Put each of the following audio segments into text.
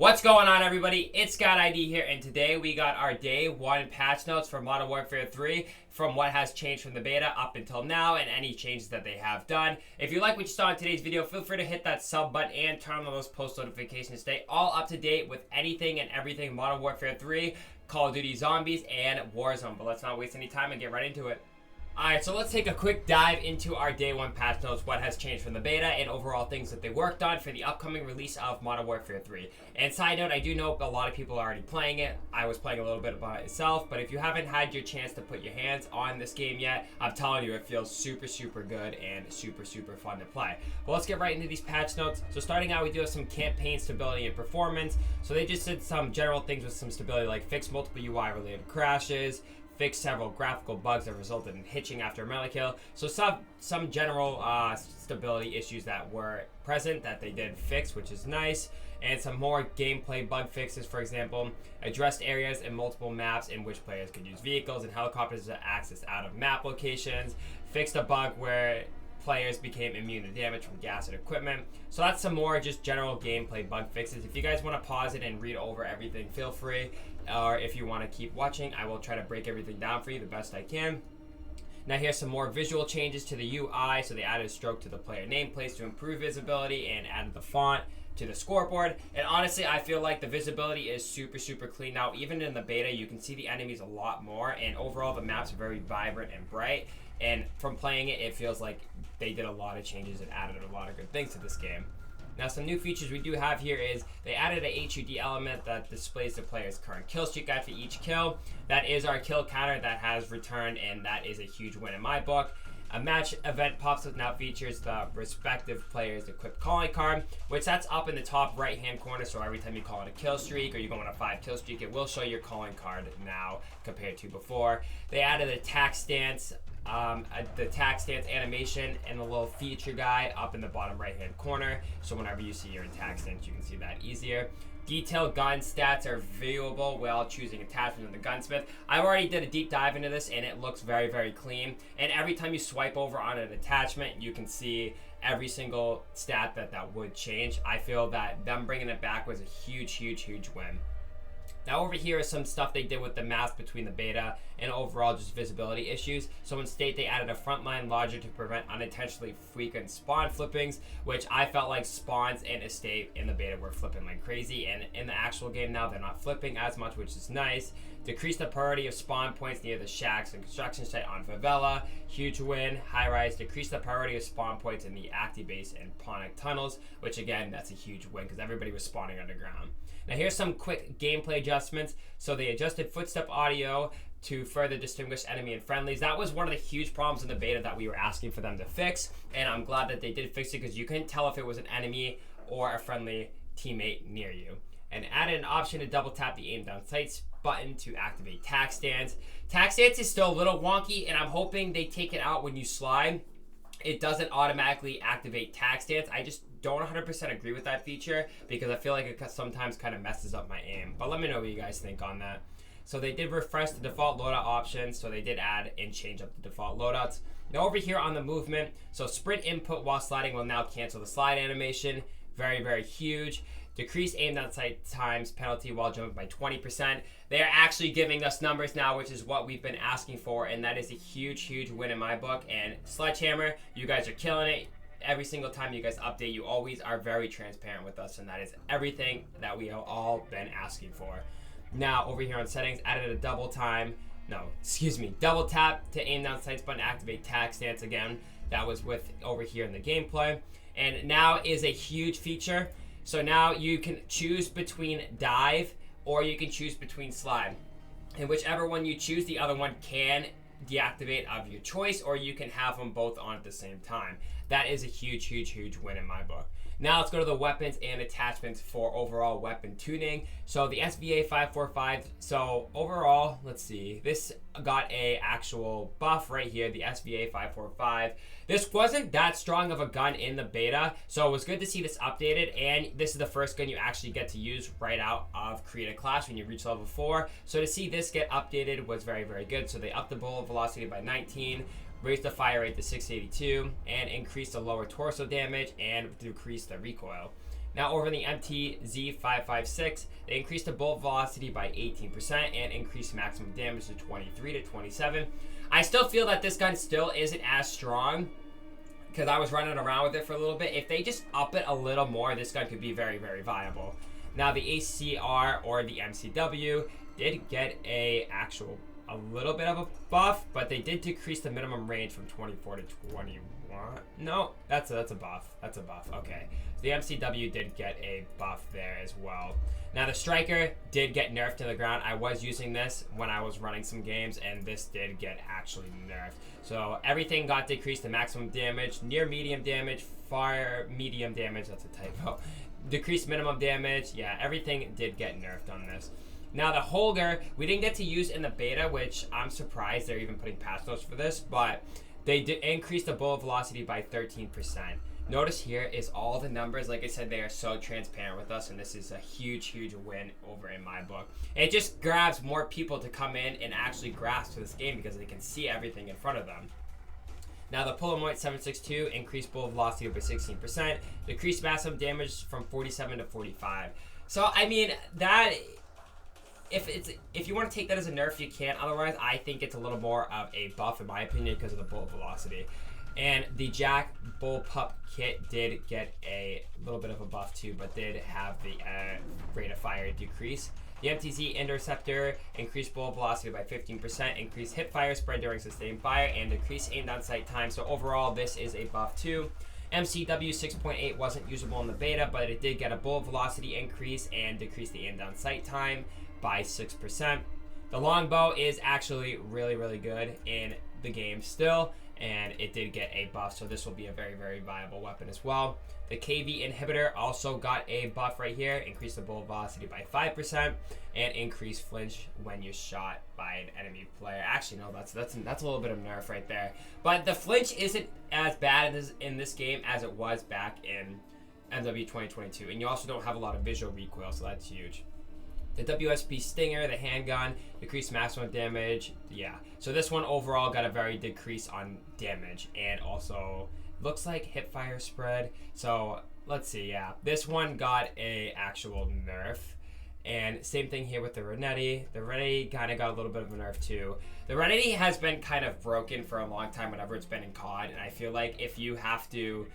What's going on, everybody? It's Scott ID here, and today we got our day 1 patch notes for Modern Warfare 3 from what has changed from the beta up until now and any changes that they have done. If you like what you saw in today's video, feel free to hit that sub button and turn on those post notifications to stay all up to date with anything and everything Modern Warfare 3, Call of Duty Zombies, and Warzone. But let's not waste any time and get right into it. Alright, so let's take a quick dive into our day 1 patch notes, what has changed from the beta, and overall things that they worked on for the upcoming release of Modern Warfare 3. And side note, I do know a lot of people are already playing it. I was playing a little bit by myself, but if you haven't had your chance to put your hands on this game yet, I'm telling you, it feels super good and super fun to play. But let's get right into these patch notes. So starting out, we do have some campaign stability and performance. So they just did some general things with some stability, like fix multiple UI related crashes, fix several graphical bugs that resulted in hitching after a melee kill. So some general stability issues that were present that they did fix, which is nice. And some more gameplay bug fixes, for example, addressed areas in multiple maps in which players could use vehicles and helicopters to access out of map locations, fixed a bug where players became immune to damage from gas and equipment. So that's some more just general gameplay bug fixes. If you guys want to pause it and read over everything, feel free. Or if you want to keep watching, I will try to break everything down for you the best I can. Now here's some more visual changes to the UI. So they added a stroke to the player nameplates to improve visibility and added the font to the scoreboard. And honestly, I feel like the visibility is super clean now. Even in the beta, you can see the enemies a lot more, and overall the map's very vibrant and bright. And from playing it, it feels like they did a lot of changes and added a lot of good things to this game. Now, some new features we do have here is they added a HUD element that displays the player's current kill streak after each kill. That is our kill counter that has returned, and that is a huge win in my book. A match event pops up now, features the respective player's equipped calling card, which that's up in the top right hand corner. So every time you call in a kill streak or you go on a 5 kill streak, it will show your calling card now compared to before. They added a tac stance, the tac stance animation and the little feature guide up in the bottom right hand corner. So whenever you see your tac stance, you can see that easier. Detailed gun stats are viewable while choosing attachment in the gunsmith. I've already did a deep dive into this and it looks very clean. And every time you swipe over on an attachment, you can see every single stat that would change. I feel that them bringing it back was a huge win. Now over here is some stuff they did with the math between the beta and overall just visibility issues. So in state, they added a frontline logic to prevent unintentionally frequent spawn flippings, which I felt like spawns in estate in the beta were flipping like crazy, and in the actual game now they're not flipping as much, which is nice. Decrease the priority of spawn points near the shacks and construction site on favela, huge win. High rise, decrease the priority of spawn points in the active base and Ponic tunnels, which again, that's a huge win because everybody was spawning underground. Now here's some quick gameplay adjustments. So they adjusted footstep audio to further distinguish enemy and friendlies. That was one of the huge problems in the beta that we were asking for them to fix, and I'm glad that they did fix it because you couldn't tell if it was an enemy or a friendly teammate near you. And added an option to double tap the aim down sights button to activate tac stance. Tac stance is still a little wonky, and I'm hoping they take it out when you slide. It doesn't automatically activate tac stance. I just don't 100% agree with that feature because I feel like it sometimes kind of messes up my aim. But let me know what you guys think on that. So they did refresh the default loadout options. So they did add and change up the default loadouts. Now over here on the movement, so sprint input while sliding will now cancel the slide animation. Very huge. Decrease aim down sight times penalty while jumping by 20%. They are actually giving us numbers now, which is what we've been asking for, and that is a huge win in my book. And Sledgehammer, you guys are killing it. Every single time you guys update, you always are very transparent with us, and that is everything that we have all been asking for. Now over here on settings, added a double tap to aim down sights button, activate tac stance again. That was with over here in the gameplay, and now is a huge feature. So now you can choose between dive or you can choose between slide, and whichever one you choose, the other one can deactivate of your choice, or you can have them both on at the same time. That is a huge win in my book. Now let's go to the weapons and attachments for overall weapon tuning. So the SVA 545, so overall, let's see, this got a actual buff right here, the SVA 545. This wasn't that strong of a gun in the beta, so it was good to see this updated, and this is the first gun you actually get to use right out of Create a Class when you reach level 4. So to see this get updated was very good. So they upped the bullet velocity by 19, raised the fire rate to 682, and increased the lower torso damage and decreased the recoil. Now over in the MWIII, they increased the bullet velocity by 18% and increased maximum damage to 23 to 27. I still feel that this gun still isn't as strong because I was running around with it for a little bit. If they just up it a little more, this gun could be very, very viable. Now the ACR or the MCW did get a little bit of a buff, but they did decrease the minimum range from 24 to 21. No, that's a buff. That's a buff. Okay. So the MCW did get a buff there as well. Now the Striker did get nerfed to the ground. I was using this when I was running some games, and this did get actually nerfed. So everything got decreased to maximum damage, near medium damage, far medium damage. That's a typo. Decreased minimum damage. Yeah, everything did get nerfed on this. Now the Holger, we didn't get to use in the beta, which I'm surprised they're even putting patch notes for this, but they did increase the bullet velocity by 13%. Notice here is all the numbers. Like I said, they are so transparent with us, and this is a huge, huge win over in my book. It just grabs more people to come in and actually grasp this game because they can see everything in front of them. Now the MWIII 762 increased bullet velocity by 16%, decreased maximum damage from 47 to 45. So I mean that if you want to take that as a nerf, you can. Otherwise, I think it's a little more of a buff in my opinion because of the bullet velocity. And the Jack Bullpup kit did get a little bit of a buff too, but did have the rate of fire decrease. The MTZ Interceptor increased bullet velocity by 15%, increased hip fire spread during sustained fire, and decreased aim down sight time. So overall, this is a buff too. MCW 6.8 wasn't usable in the beta, but it did get a bullet velocity increase and decrease the aim down sight time by 6%. The longbow is actually really, really good in the game still, and it did get a buff, so this will be a very, very viable weapon as well. The KV inhibitor also got a buff right here, increased the bullet velocity by 5% and increased flinch when you're shot by an enemy player. Actually, no, that's a little bit of nerf right there. But the flinch isn't as bad in this game as it was back in MW 2022, and you also don't have a lot of visual recoil, so that's huge. The WSP Stinger, the handgun, decreased maximum damage. Yeah, so this one overall got a very decrease on damage, and also looks like hip fire spread. So let's see, yeah, this one got a actual nerf. And same thing here with the Renetti. The Renetti kind of got a little bit of a nerf too. The Renetti has been kind of broken for a long time whenever it's been in COD, and I feel like if you have to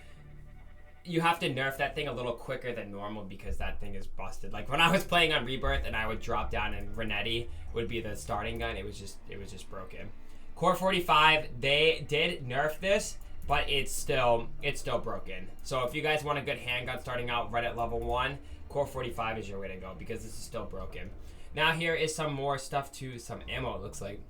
nerf that thing a little quicker than normal because that thing is busted. Like when I was playing on Rebirth and I would drop down and Renetti would be the starting gun, it was just broken. Core 45, they did nerf this, but it's still broken. So if you guys want a good handgun starting out right at level 1, Core 45 is your way to go because this is still broken. Now here is some more stuff to some ammo, it looks like.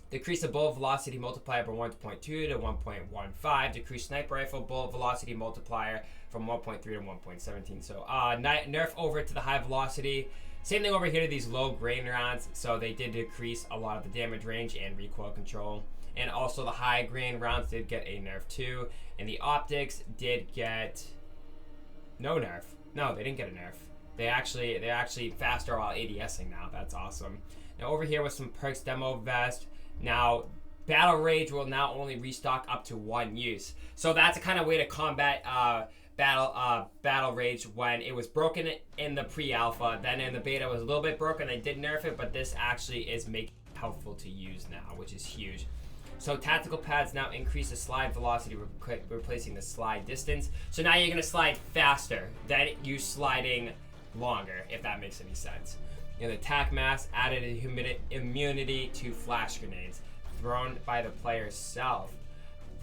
Decrease the bullet velocity multiplier from 1.2 to 1.15. Decrease sniper rifle bullet velocity multiplier from 1.3 to 1.17. So nerf over to the high velocity. Same thing over here to these low grain rounds. So they did decrease a lot of the damage range and recoil control. And also the high grain rounds did get a nerf too. And the optics did get no nerf. No, they didn't get a nerf. They're actually faster while ADSing now. That's awesome. Now over here with some perks demo vest. Now, Battle Rage will now only restock up to 1 use. So that's a kind of way to combat Battle Rage when it was broken in the pre-alpha. Then in the beta it was a little bit broken. They did nerf it, but this actually is making it helpful to use now, which is huge. So tactical pads now increase the slide velocity, replacing the slide distance. So now you're going to slide faster than you sliding longer, if that makes any sense. And the attack mask added immunity to flash grenades thrown by the player's self.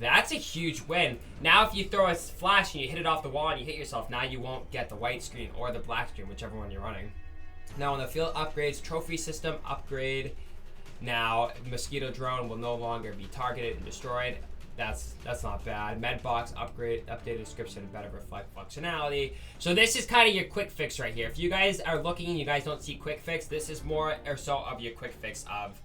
That's a huge win. Now if you throw a flash and you hit it off the wall and you hit yourself, now you won't get the white screen or the black screen, whichever one you're running. Now on the field upgrades, trophy system upgrade. Now mosquito drone will no longer be targeted and destroyed. That's not bad. Medbox upgrade, updated description to better reflect functionality. So this is kind of your quick fix right here. If you guys are looking and you guys don't see quick fix, this is more or so of your quick fix of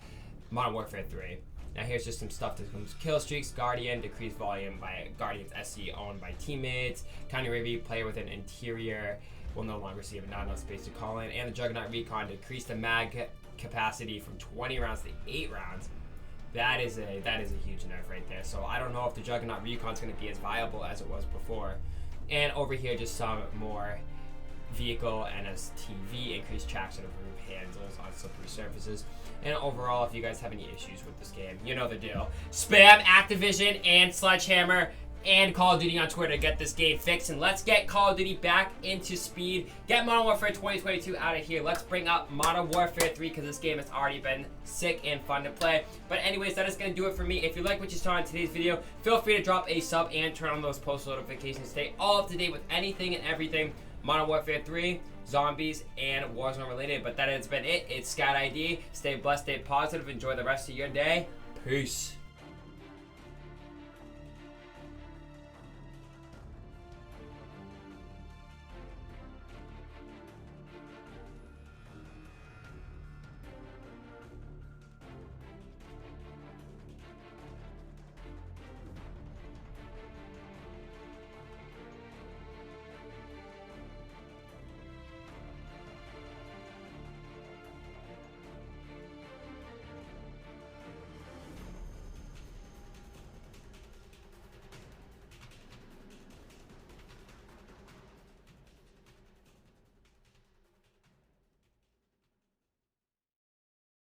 Modern Warfare 3. Now here's just some stuff that comes: kill streaks, Guardian, decreased volume by Guardian's SC owned by teammates. Counter review, player with an interior will no longer receive not enough space to call in. And the Juggernaut Recon decreased the mag capacity from 20 rounds to 8 rounds. That is a huge nerf right there. So I don't know if the Juggernaut Recon is going to be as viable as it was before. And over here, just some more vehicle, NSTV, increased traction of roof handles on slippery surfaces. And overall, if you guys have any issues with this game, you know the deal. Spam Activision and Sledgehammer and Call of Duty on Twitter to get this game fixed, and let's get Call of Duty back into speed. Get Modern Warfare 2022 out of here. Let's bring up Modern Warfare 3 because this game has already been sick and fun to play. But anyways, that is going to do it for me. If you like what you saw in today's video, feel free to drop a sub and turn on those post notifications. Stay all up to date with anything and everything Modern Warfare 3, zombies, and Warzone related. But that has been it. It's Scott ID. Stay blessed, stay positive. Enjoy the rest of your day. Peace.